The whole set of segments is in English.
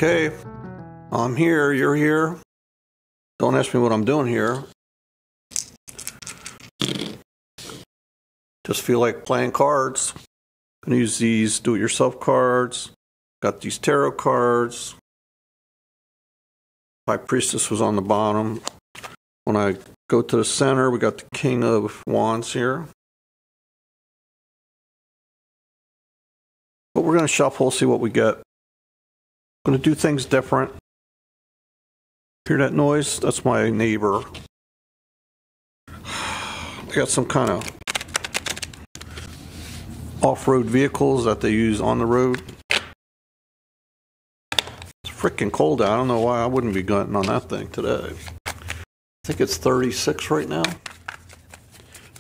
Okay, I'm here, you're here. Don't ask me what I'm doing here. Just feel like playing cards. Gonna use these do-it-yourself cards. Got these tarot cards. High Priestess was on the bottom. When I go to the center, we got the King of Wands here. But we're gonna shuffle, see what we get. Gonna do things different. Hear that noise? That's my neighbor. I got some kind of off-road vehicles that they use on the road. It's freaking cold out. I don't know why I wouldn't be getting on that thing today. I think it's 36 right now.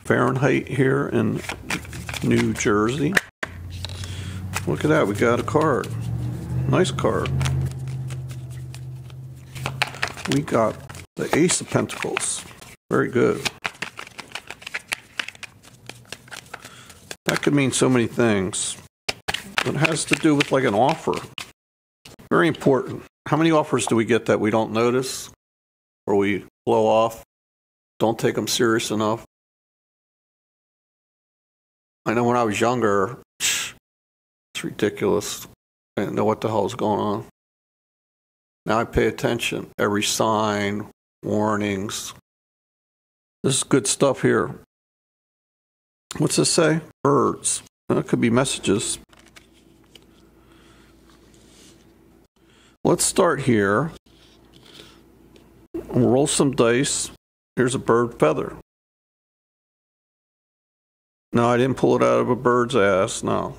Fahrenheit here in New Jersey. Look at that. We got a card. Nice card. We got the Ace of Pentacles. Very good. That could mean so many things. It has to do with like an offer. Very important. How many offers do we get that we don't notice? Or we blow off? Don't take them serious enough? I know when I was younger, it's ridiculous. I didn't know what the hell was going on. Now I pay attention. Every sign, warnings. This is good stuff here. What's this say? Birds. That could be messages. Let's start here. We'll roll some dice. Here's a bird feather. No, I didn't pull it out of a bird's ass. No.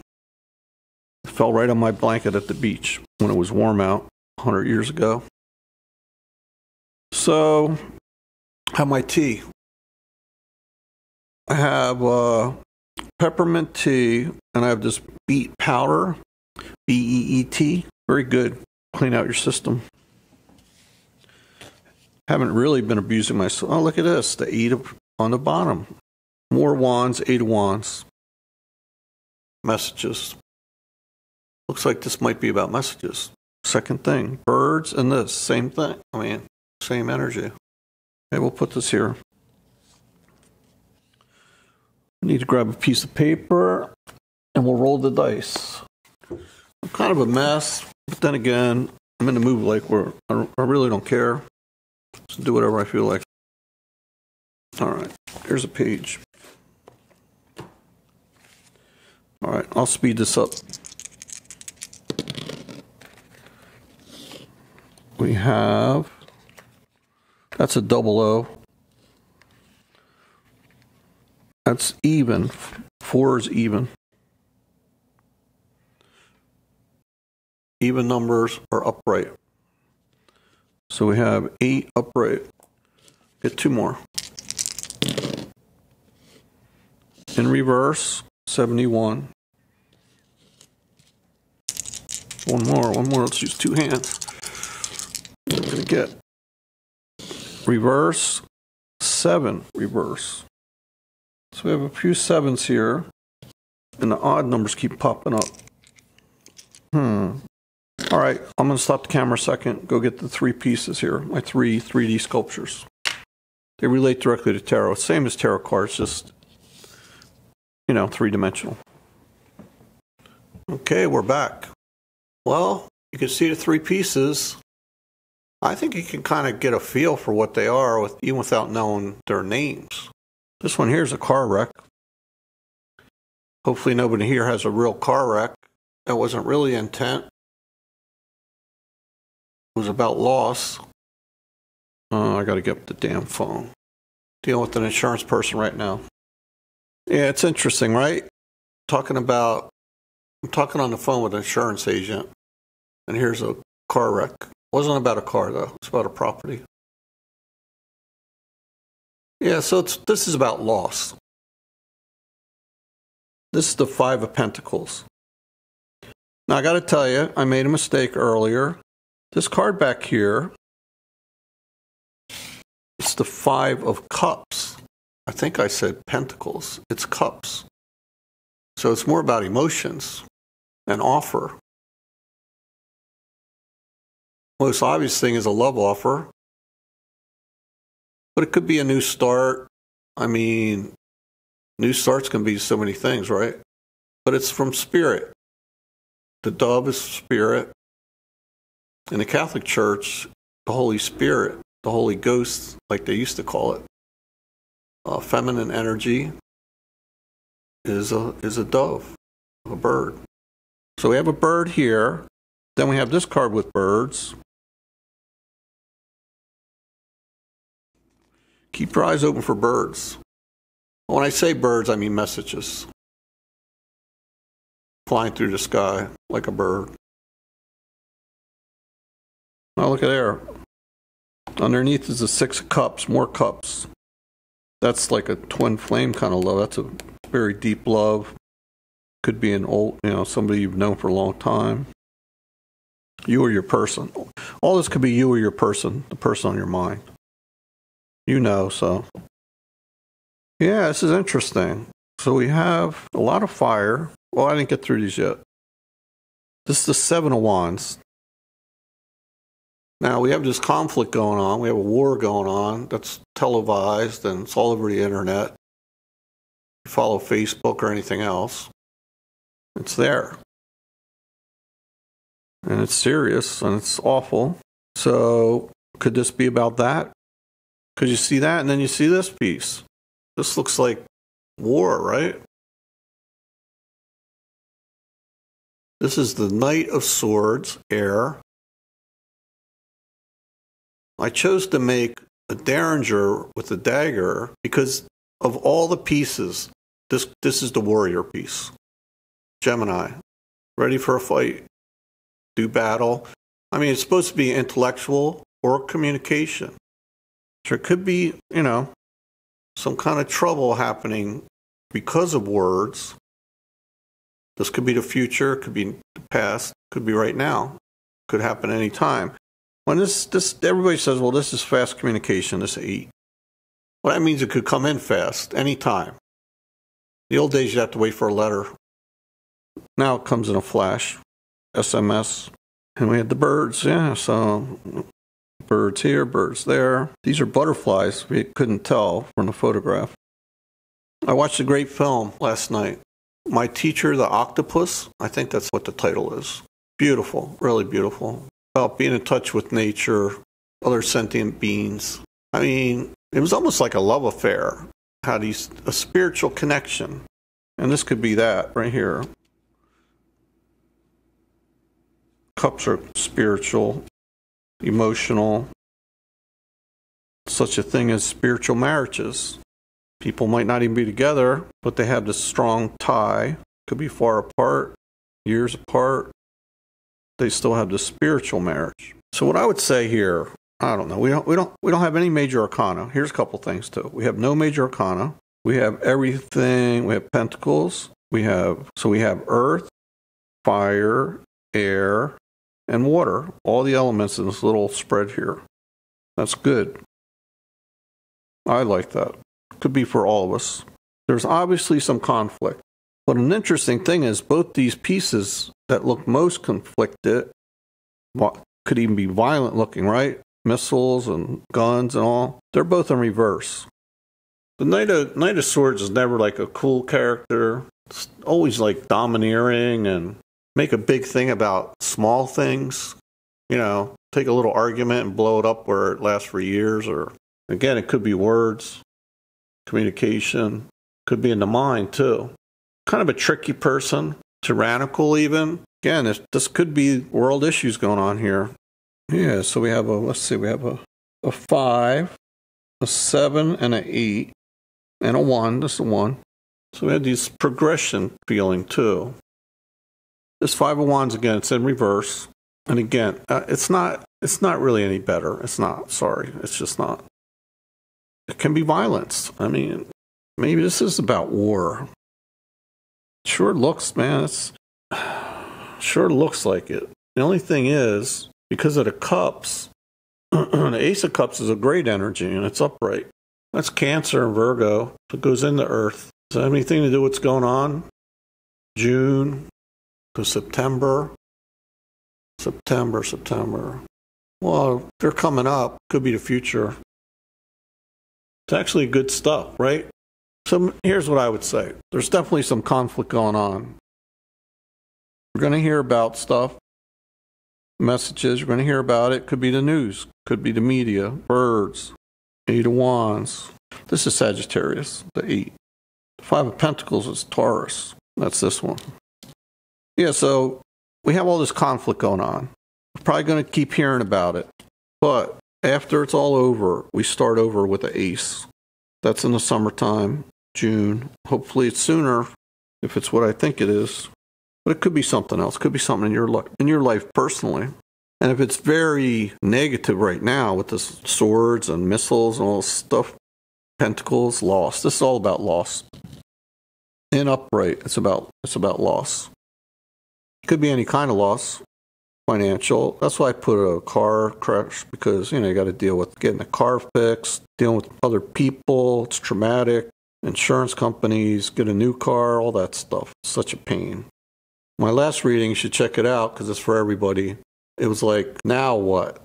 It fell right on my blanket at the beach when it was warm out 100 years ago. So, I have my tea. I have peppermint tea, and I have this beet powder, B-E-E-T. Very good. Clean out your system. Haven't really been abusing myself. Oh, look at this. The 8 on the bottom. More wands, 8 of wands. Messages. Looks like this might be about messages. Second thing. Birds and this. Same thing. I mean, same energy. Okay, we'll put this here. I need to grab a piece of paper and we'll roll the dice. I'm kind of a mess, but then again, I'm in the mood like where I really don't care. Just do whatever I feel like. All right, here's a page. All right, I'll speed this up. We have, that's a double O. That's even. 4 is even. Even numbers are upright. So we have 8 upright. Get 2 more. In reverse, 71. One more. Let's use 2 hands. We're going to get reverse, 7 reverse. So we have a few 7s here, and the odd numbers keep popping up. All right, I'm going to stop the camera a second, go get the 3 pieces here, my 3 3D sculptures. They relate directly to tarot. Same as tarot cards, just, you know, 3-dimensional. Okay, we're back. Well, you can see the 3 pieces. I think you can kind of get a feel for what they are, even without knowing their names. This one here is a car wreck. Hopefully nobody here has a real car wreck. That wasn't really intent. It was about loss. I got to get the damn phone. Dealing with an insurance person right now. Yeah, it's interesting, right? I'm talking on the phone with an insurance agent, and here's a car wreck. It wasn't about a car, though. It's about a property. Yeah, so this is about loss. This is the 5 of Pentacles. Now, I got to tell you, I made a mistake earlier. This card back here, it's the 5 of Cups. I think I said Pentacles. It's Cups. So it's more about emotions and offer. most obvious thing is a love offer. But it could be a new start. I mean, new starts can be so many things, right? But it's from spirit. The dove is spirit. In the Catholic Church, the Holy Spirit, the Holy Ghost, like they used to call it, feminine energy, is a dove, a bird. So we have a bird here. Then we have this card with birds. Keep your eyes open for birds. When I say birds, I mean messages. Flying through the sky like a bird. Oh, look at there. Underneath is the 6 of cups, more cups. That's like a twin flame kind of love. That's a very deep love. Could be an old, somebody you've known for a long time. You or your person. All this could be you or your person, the person on your mind. So. Yeah, this is interesting. So we have a lot of fire. Well, I didn't get through these yet. This is the 7 of Wands. Now, we have this conflict going on. We have a war going on that's televised and it's all over the internet. You follow Facebook or anything else, it's there. And it's serious and it's awful. So, could this be about that? Could you see that? And then you see this piece. This looks like war, right? This is the Knight of Swords, air. I chose to make a derringer with a dagger because of all the pieces, this is the warrior piece. Gemini, ready for a fight, do battle. I mean, it's supposed to be intellectual or communication. There could be, some kind of trouble happening because of words. This could be the future, could be the past, could be right now, could happen any time. When this everybody says, well, this is fast communication, this 8. Well, that means it could come in fast, anytime. The old days, you'd have to wait for a letter. Now it comes in a flash, SMS. And we had the birds, yeah, so birds here, birds there. These are butterflies. We couldn't tell from the photograph. I watched a great film last night. My Teacher, the Octopus. I think that's what the title is. Beautiful, really beautiful. About being in touch with nature, other sentient beings. I mean, it was almost like a love affair. Had a spiritual connection. And this could be that right here. Cups are spiritual, emotional. Such a thing as spiritual marriages. People might not even be together, but they have this strong tie. Could be far apart, years apart. They still have this spiritual marriage. So what I would say here, I don't know. We don't have any major arcana. Here's a couple things too. We have no major arcana. We have everything. We have pentacles. We have earth, fire, air, and water. All the elements in this little spread here. That's good. I like that. Could be for all of us. There's obviously some conflict. But an interesting thing is both these pieces that look most conflicted could even be violent looking, right? Missiles and guns and all. They're both in reverse. The Knight of Swords is never like a cool character. It's always like domineering and make a big thing about small things. Take a little argument and blow it up where it lasts for years. Or again, it could be words, communication, could be in the mind too. Kind of a tricky person, tyrannical even. Again, this could be world issues going on here. Yeah, so we have we have a 5, a 7, and an 8, and a 1. This is a 1. So we have these progression feeling too. This 5 of Wands, again, it's in reverse. And again, it's not really any better. It's not, sorry. It's just not. It can be violence. I mean, maybe this is about war. Sure looks, man. Sure looks like it. The only thing is, because of the cups, the Ace of Cups is a great energy, and it's upright. That's Cancer and Virgo. It goes into Earth. Does that have anything to do with what's going on? June to September. September. Well, they're coming up. Could be the future. It's actually good stuff, right? So here's what I would say. There's definitely some conflict going on. We're going to hear about stuff, messages. We're going to hear about it. Could be the news. Could be the media. Birds. Eight of Wands. This is Sagittarius, the 8. The 5 of Pentacles is Taurus. That's this one. Yeah, so we have all this conflict going on. We're probably going to keep hearing about it. But after it's all over, we start over with the Ace. That's in the summertime, June. Hopefully it's sooner, if it's what I think it is. But it could be something else. It could be something in your life personally. And if it's very negative right now with the swords and missiles and all this stuff, Pentacles, loss. This is all about loss. In upright, it's about loss. It could be any kind of loss. Financial. That's why I put a car crash, because you got to deal with getting a car fixed, dealing with other people. It's traumatic. Insurance companies, get a new car, all that stuff. It's such a pain. My last reading, you should check it out because it's for everybody. It was like, now what?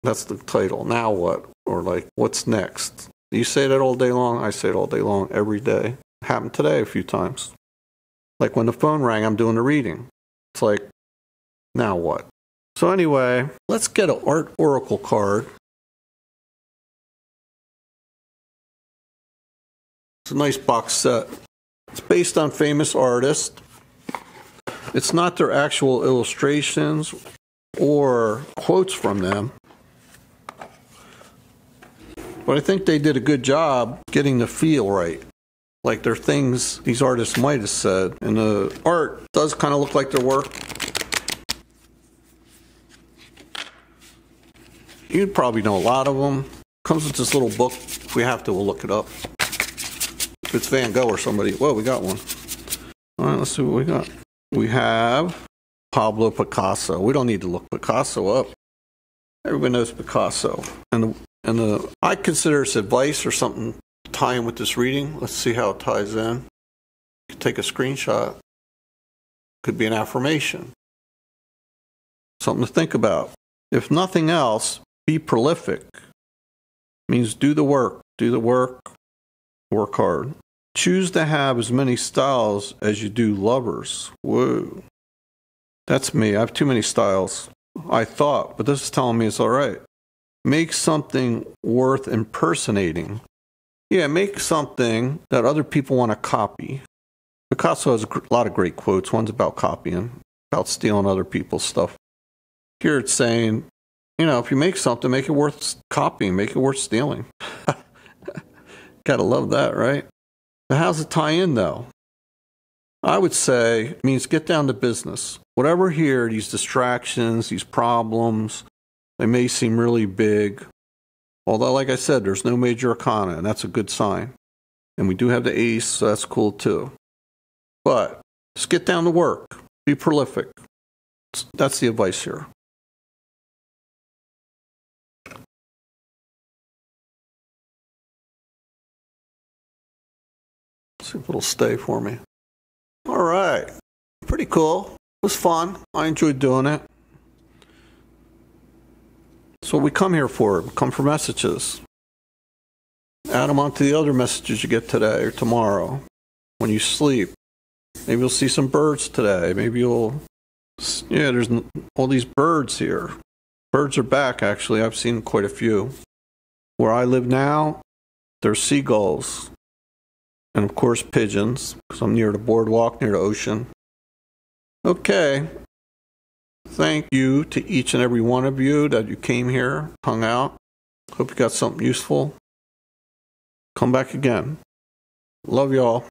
That's the title. Now what? Or like, what's next? You say that all day long. I say it all day long, every day. It happened today a few times. Like when the phone rang, I'm doing the reading. It's like, now what? So anyway, let's get an art oracle card. It's a nice box set. It's based on famous artists. It's not their actual illustrations or quotes from them. But I think they did a good job getting the feel right. Like they're things these artists might have said. And the art does kind of look like their work. You probably know a lot of them. Comes with this little book. If we have to, we'll look it up. If it's Van Gogh or somebody. Well, we got one. All right, let's see what we got. We have Pablo Picasso. We don't need to look Picasso up. Everybody knows Picasso. And I consider this advice or something to tie in with this reading. Let's see how it ties in. You can take a screenshot. Could be an affirmation. Something to think about. If nothing else, be prolific. Means do the work. Do the work. Work hard. Choose to have as many styles as you do lovers. Whoa. That's me. I have too many styles. I thought, but this is telling me it's all right. Make something worth impersonating. Yeah, make something that other people want to copy. Picasso has a lot of great quotes. One's about copying, about stealing other people's stuff. Here it's saying, if you make something, make it worth copying, make it worth stealing. Gotta love that, right? But how's it tie in, though? I would say it means get down to business. Whatever here, these distractions, these problems, they may seem really big. Although, like I said, there's no major arcana, and that's a good sign. And we do have the ace, so that's cool too. But just get down to work. Be prolific. That's the advice here. See if it'll stay for me. All right. Pretty cool. It was fun. I enjoyed doing it. That's what we come here for. We come for messages. Add them onto the other messages you get today or tomorrow when you sleep. Maybe you'll see some birds today. Maybe there's all these birds here. Birds are back, actually. I've seen quite a few. Where I live now, there's seagulls. And of course, pigeons, because I'm near the boardwalk, near the ocean. Okay. Thank you to each and every one of you that you came here, hung out. Hope you got something useful. Come back again. Love y'all.